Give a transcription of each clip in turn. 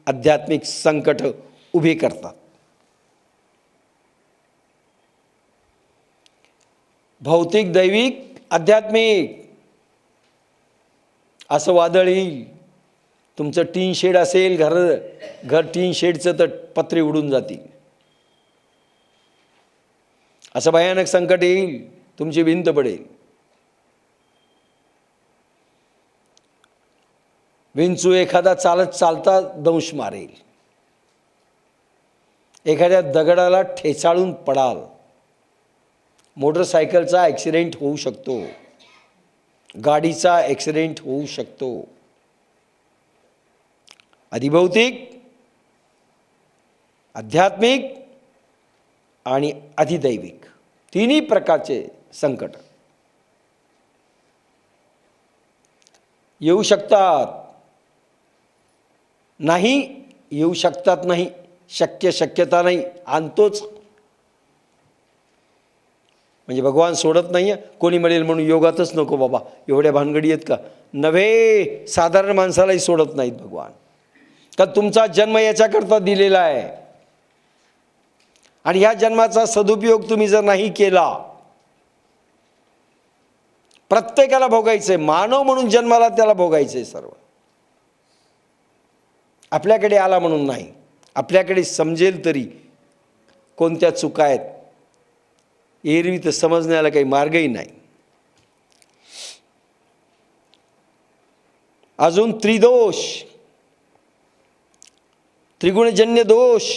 आध्यात्मिक संकट उभे करतात. भौतिक, दैविक, आध्यात्मिक असं वादळ येईल. तुमचं टीन शेड असेल, घर टीन शेडचं तर पत्रे उडून जातील. असं भयानक संकट येईल, तुमची भिंत पडेल. विंचू एखादा चालता दंश मारेल. एखाद्या दगडाला ठेचाळून पडाल. मोटरसायकलचा ॲक्सिडेंट होऊ शकतो, गाडीचा ॲक्सिडेंट होऊ शकतो. अधिभौतिक, आध्यात्मिक आणि अधिदैविक तिन्ही प्रकारचे संकट येऊ शकतात. नाही येऊ शकतात नाही, शक्यता नाही, आणतोच. म्हणजे भगवान सोडत नाही आहे. कोणी म्हणेल म्हणून योगातच नको बाबा, एवढ्या भानगडी आहेत का? नव्हे, साधारण माणसालाही सोडत नाहीत भगवान. का तुमचा जन्म याच्याकरता दिलेला आहे आणि ह्या जन्माचा सदुपयोग तुम्ही जर नाही केला, प्रत्येकाला भोगायचंय. मानव म्हणून जन्माला त्याला भोगायचंय सर्व. आपल्याकडे आला म्हणून नाही, आपल्याकडे समजेल तरी कोणत्या चुका आहेत. एरवी तर समजण्याला काही मार्गही नाही. अजून त्रिदोष, त्रिगुणजन्य दोष.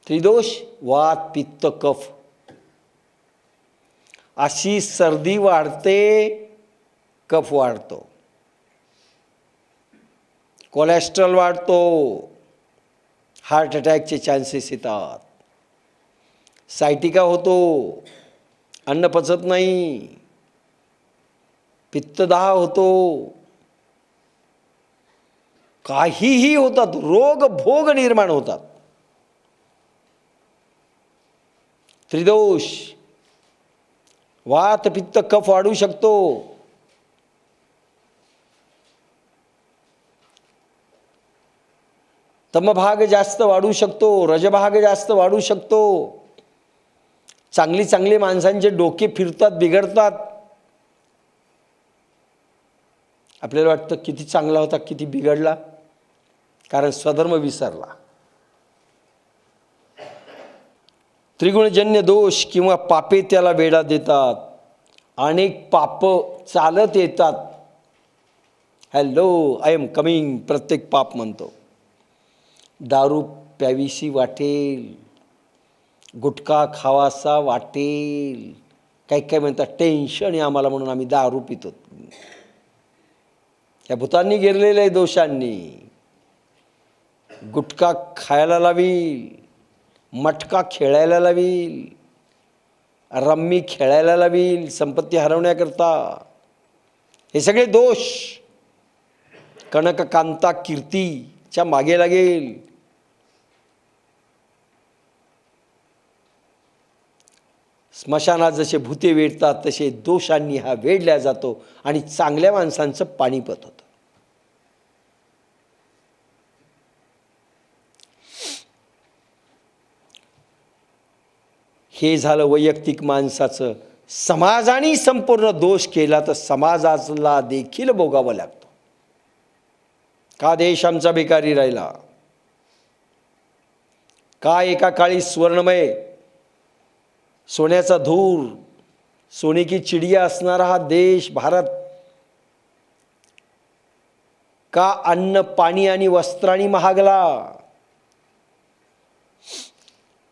त्रिदोष वात पित्त कफ. अशी सर्दी वाढते, कफ वाढतो, कोलेस्ट्रॉल वाढतो, हार्ट अटॅकचे चान्सेस येतात, सायटिका होतो, अन्न पचत नाही, पित्तदाह होतो, काहीही होतात, रोग भोग निर्माण होतात. त्रिदोष वात पित्त कफ वाढू शकतो. तमभाग जास्त वाढू शकतो, रजभाग जास्त वाढू शकतो. चांगली माणसांचे डोके फिरतात, बिघडतात. आपल्याला वाटतं किती चांगला होता, किती बिघडला, कारण स्वधर्म विसरला. त्रिगुणजन्य दोष किंवा पापे त्याला वेढा देतात. अनेक पाप चालत येतात. हॅलो, आय एम कमिंग, प्रत्येक पाप म्हणतो. दारू प्यावीशी वाटेल, गुटखा खावासा वाटेल. काही म्हणतात टेन्शन आहे आम्हाला म्हणून आम्ही दारू पितो. या भूतांनी गिरलेलं आहे दोषांनी. गुटखा खायला लावील, मटका खेळायला लावील, रम्मी खेळायला लावील संपत्ती हरवण्याकरता. हे सगळे दोष. कनककांता कीर्तीच्या मागे लागेल. स्मशानात जसे भूते वेढतात तसे दोषांनी हा वेढल्या जातो आणि चांगल्या माणसांचं पाणीपत होतं. हे झालं वैयक्तिक माणसाचं. समाजाने संपूर्ण दोष केला तर समाजाला देखील भोगावं लागतं. का देश आमचा बेकारी राहिला? का एका काळी स्वर्णमय, सोन्याचा धूर, सोने की चिडिया असणारा हा देश भारत, का अन्न पाणी आणि वस्त्रांनी महागला?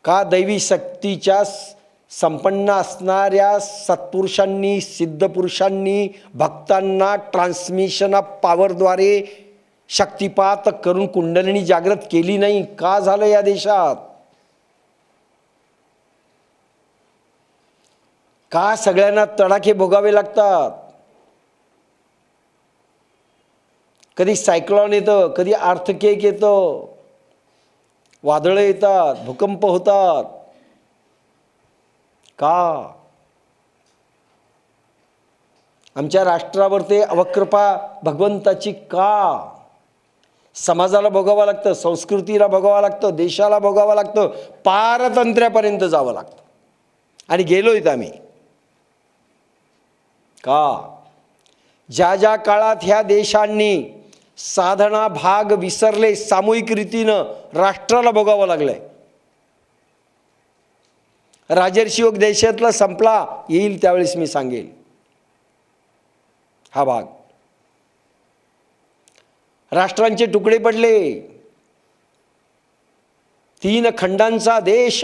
का दैवी शक्तीच्या संपन्न असणाऱ्या सत्पुरुषांनी, सिद्धपुरुषांनी भक्तांना ट्रान्समिशन ऑफ पॉवरद्वारे शक्तिपात करून कुंडलिनी जागृत केली नाही? का झालं या देशात? का सगळ्यांना तडाखे भोगावे लागतात? कधी सायक्लॉन येतं, कधी अर्थक्वेक येतं, वादळं येतात, भूकंप होतात. का? आमच्या राष्ट्रावर ते अवकृपा भगवंताची का? समाजाला भोगावं लागतं, संस्कृतीला भोगावं लागतं, देशाला भोगावं लागतं, पारतंत्र्यापर्यंत जावं लागतं. आणि गेलोय आम्ही का? ज्या ज्या काळात ह्या देशांनी साधना भाग विसरले, सामूहिक रीतीनं राष्ट्राला भोगावं लागलंय. राजर्षियोग देशातला संपला, येईल त्यावेळेस मी सांगेल हा भाग. राष्ट्रांचे तुकडे पडले. 3 खंडांचा देश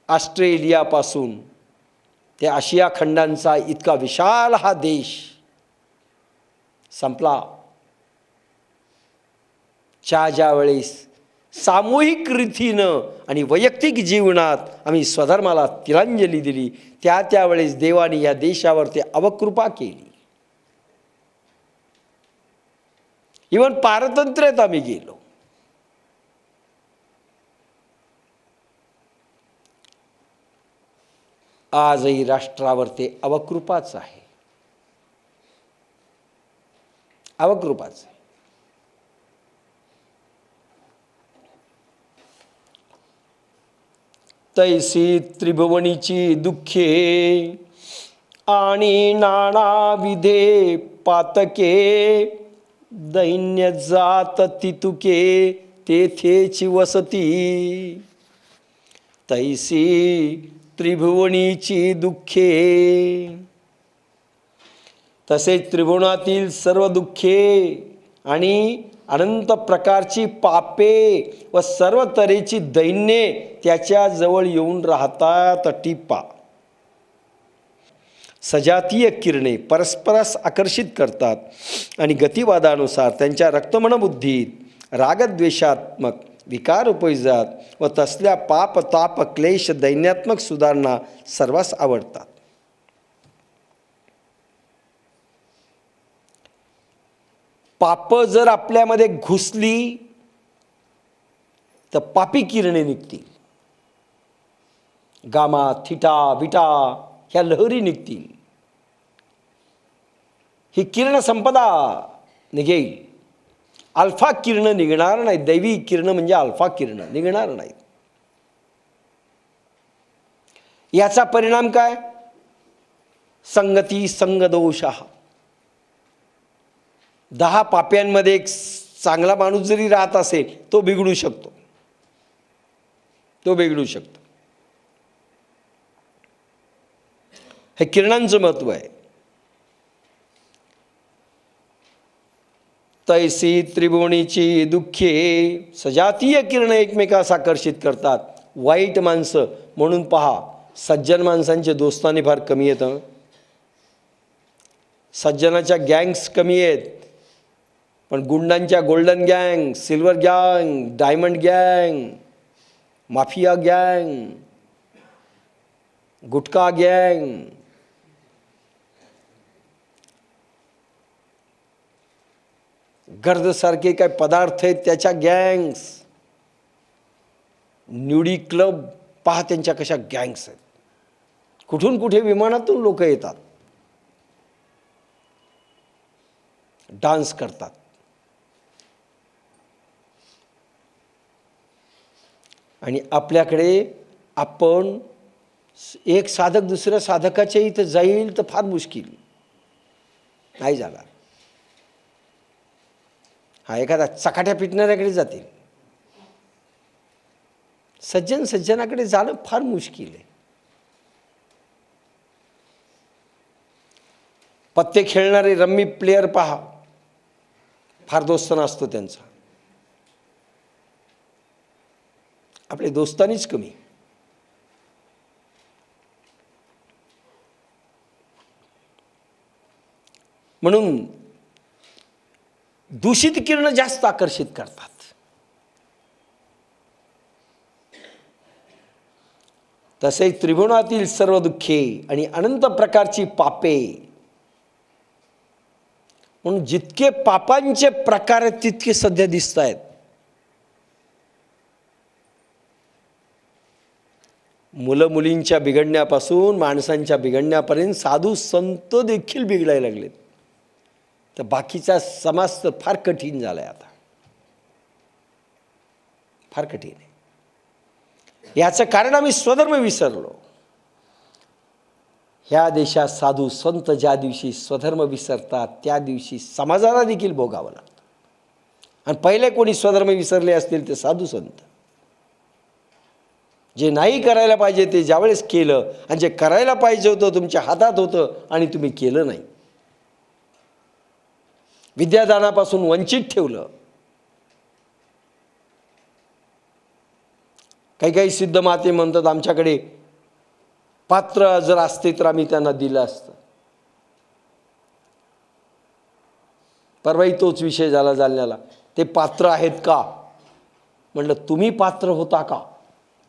ऑस्ट्रेलियापासून ते आशिया खंडांचा इतका विशाल हा देश संपला. ज्या वेळेस सामूहिक रीतीनं आणि वैयक्तिक जीवनात आम्ही स्वधर्माला तिलांजली दिली, त्यावेळेस देवाने या देशावरती अवकृपा केली. इव्हन पारतंत्र्यात आम्ही गेलो. आजही राष्ट्रावरती अवकृपाच आहे, अवकृपाच. तैसी त्रिभुवनीची दुःखे आणि नानाविधे पातके, दैन्य जात तितुके तेथेची वसती. तैसी त्रिभुवनीची दुःखे, तसेच त्रिभुवनातील सर्व दुःखे आणि अनंत प्रकारची पापे व सर्व तऱ्हेची दैन्ये त्याच्या जवळ येऊन राहतात. टिपा. सजातीय किरणे परस्परास आकर्षित करतात आणि गतिवादानुसार त्यांच्या रक्तमनबुद्धीत रागद्वेषात्मक विकार उपयोजात व तसल्या पाप ताप क्लेश दैन्यात्मक सुधारणा सर्वांस आवडतात. पाप जर आपल्यामध्ये घुसली तर पापी किरणे निघतील. गामा थिटा विटा ह्या लहरी निघतील. ही किरण संपदा निघेल. अल्फा किरण निघणार नाही. दैवी किरण म्हणजे अल्फा किरण निघणार नाहीत. याचा परिणाम काय? संगती संगदोष. 10 पाप्यांमध्ये एक चांगला माणूस जरी राहत असेल तो बिघडू शकतो, तो बिघडू शकतो. हे किरणांचं महत्व आहे. तैसी त्रिभुवनीची दुःखे, सजातीय किरण एकमेकास आकर्षित करतात. वाईट माणसं म्हणून पहा, सज्जन माणसांचे दोस्ताने फार कमी येतं. सज्जनाच्या गँग्स कमी आहेत, पण गुंडांच्या गोल्डन गँग, सिल्वर गँग, डायमंड गँग, माफिया गँग, गुटखा गँग, गर्दसारखे काय पदार्थ आहेत त्याच्या गँग्स, न्यूडी क्लब पहा त्यांच्या कशा गँग्स आहेत. कुठून कुठे विमानातून लोक येतात, डान्स करतात. आणि आपल्याकडे आपण एक साधक दुसऱ्या साधकाच्या इथं जाईल तर फार मुश्किल नाही जाणार. हा एखादा चकाट्या पिटणाऱ्याकडे जातील. सज्जन सज्जनाकडे जाणं फार मुश्किल आहे. पत्ते खेळणारे रम्मी प्लेयर पहा, फार दोस्ताना असतो त्यांचा. आपले दोस्तानीच कमी. म्हणून दूषित किरण जास्त आकर्षित करतात. तसेच त्रिभुवनातील सर्व दुःखे आणि अनंत प्रकारची पापे. म्हणून जितके पापांचे प्रकार आहेत तितके सध्या दिसत आहेत. मुलं मुलींच्या बिघडण्यापासून माणसांच्या बिघडण्यापर्यंत साधू संत देखील बिघडायला लागलेत. तर बाकीचा समाज तर फार कठीण झाला आहे आता, फार कठीण आहे. याचं कारण आम्ही स्वधर्म विसरलो. ह्या देशात साधू संत ज्या दिवशी स्वधर्म विसरतात त्या दिवशी समाजाला देखील भोगावं लागतं. आणि पहिले कोणी स्वधर्म विसरले असतील ते साधू संत. जे नाही करायला पाहिजे ते ज्यावेळेस केलं, आणि जे करायला पाहिजे होतं तुमच्या हातात होतं आणि तुम्ही केलं नाही, विद्यादानापासून वंचित ठेवलं. काही सिद्ध माते म्हणतात आमच्याकडे पात्र जर असते तर आम्ही त्यांना दिलं असतं. परवाही तोच विषय झाला जालन्याला. ते पात्र आहेत का म्हटलं, तुम्ही पात्र होता का?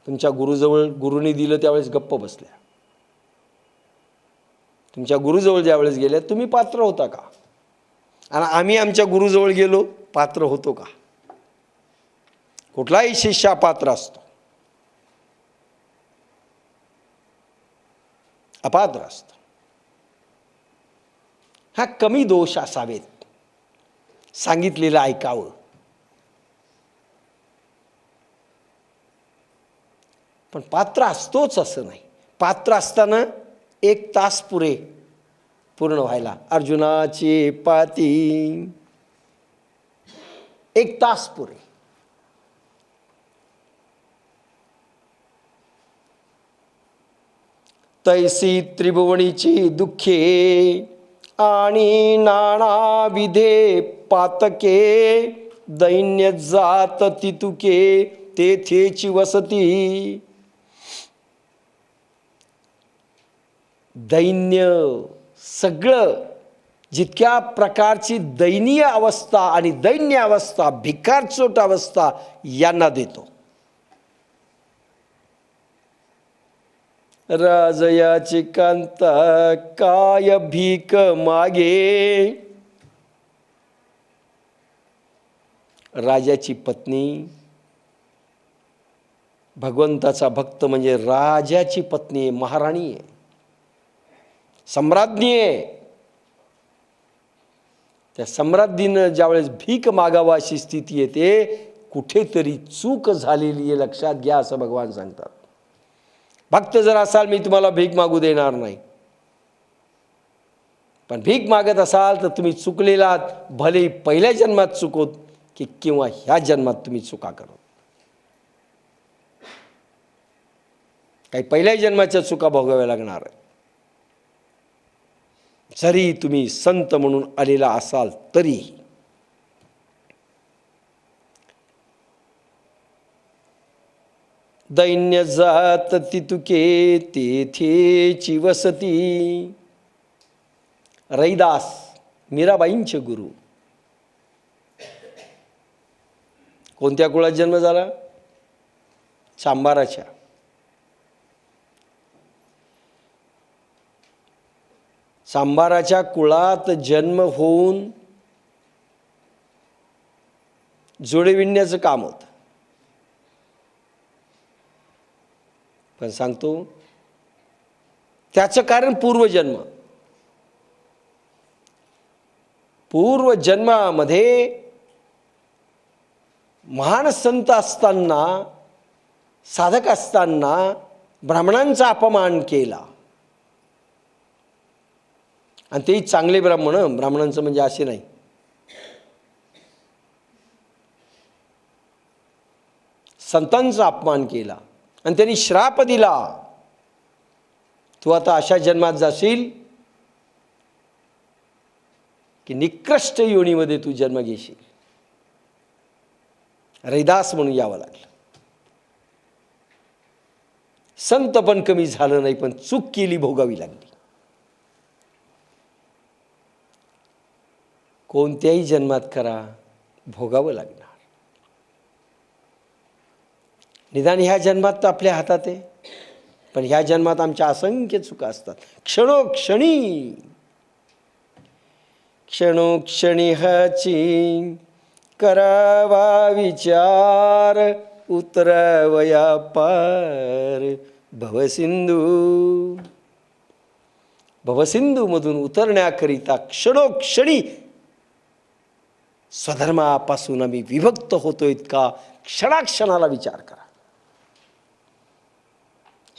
तुमच्या गुरुजवळ गुरुनी दिलं त्यावेळेस गप्प बसल्या. तुमच्या गुरुजवळ ज्यावेळेस गेल्या तुम्ही पात्र होता का? आणि आम्ही आमच्या गुरुजवळ गेलो पात्र होतो का? कुठलाही शिष्य पात्र असतो, अपात्र असतो. हा कमी दोष असावेत, सांगितलेलं ऐकावं. पण पात्र असतोच असं नाही. पात्र असताना 1 तास पूर्ण व्हायला. अर्जुनाचे पाती 1 तास पुरे. तैसी त्रिभुवनीची दुःखे आणि नाना विधे पातके, दैन्य जात तितुके तेथेची वसती. दैन्य सगळं जितक्या प्रकारची दयनीय अवस्था आणि दैन्य अवस्था, भिकारचोट अवस्था यांना देतो. राजयाची कांता काय भीक मागे. राजाची पत्नी, भगवंताचा भक्त म्हणजे राजाची पत्नी आहे, महाराणी आहे, सम्राज्ञी आहे. त्या सम्राज्ञीनं ज्यावेळेस भीक मागावा अशी स्थिती येते, कुठेतरी चूक झालेली आहे लक्षात घ्या असं भगवान सांगतात. भक्त जर असाल मी तुम्हाला भीक मागू देणार नाही, पण भीक मागत असाल तर तुम्ही चुकलेलात, भले पहिल्या जन्मात चुकोत की किंवा ह्या जन्मात तुम्ही चुका करत. काही पहिल्या जन्माच्या चुका भोगाव्या लागणार आहे. जरी तुम्ही संत म्हणून आलेला असाल तरी. दैन्य जात तितुके तेथेची वसती. रैदास मीराबाईंचे गुरु. कोणत्या कुळात जन्म झाला? चांबाराच्या. चांबाराच्या कुळात जन्म होऊन जोडे विणण्याचं काम होतं. पण सांगतो त्याचं कारण पूर्वजन्म. पूर्वजन्मामध्ये महान संत असताना, साधक असताना ब्राह्मणांचा अपमान केला. आणि तेही चांगले ब्राह्मण. ब्राह्मणांचं म्हणजे असे नाही, संतांचा अपमान केला आणि त्यांनी श्राप दिला, तू आता अशा जन्मात जाशील की निकृष्ट योनीमध्ये तू जन्म घेशील. रैदास म्हणून यावं लागलं. संत पण कमी झालं नाही, पण चूक केली भोगावी लागली. कोणत्याही जन्मात करा भोगावं लागणार. निदान ह्या जन्मात तर आपल्या हातात आहे, पण ह्या जन्मात आमच्या असंख्य चुका असतात. क्षणोक्षणी हाची करावा विचार, उतरावया पार भवसिंधू भवसिंधूमधून उतरण्याकरिता क्षणोक्षणी स्वधर्मापासून आम्ही विभक्त होतो इतका क्षणाक्षणाला विचार करा.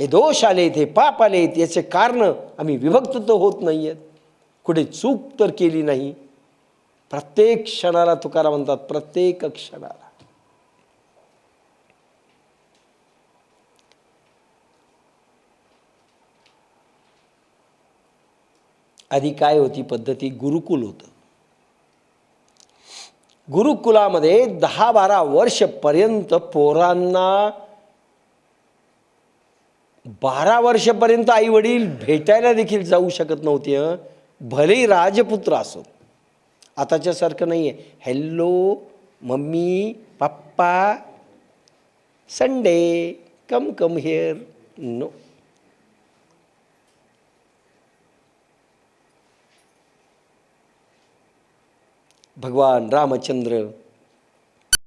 हे दोष आलेत, हे पाप आलेत, याचे कारण आम्ही विभक्त तर होत नाही आहेत, कुठे चूक तर केली नाही. प्रत्येक क्षणाला तुकाराम म्हणतात, प्रत्येक क्षणाला. आधी काय होती पद्धती? गुरुकुल होतं. गुरुकुलामध्ये 10-12 वर्षपर्यंत पोरांना 12 वर्षपर्यंत आई वडील भेटायला देखील जाऊ शकत नव्हते, भलेही राजपुत्र असो. आताच्यासारखं नाही आहे. Hello mummy papa, Sunday come here. No. भगवान रामचंद्र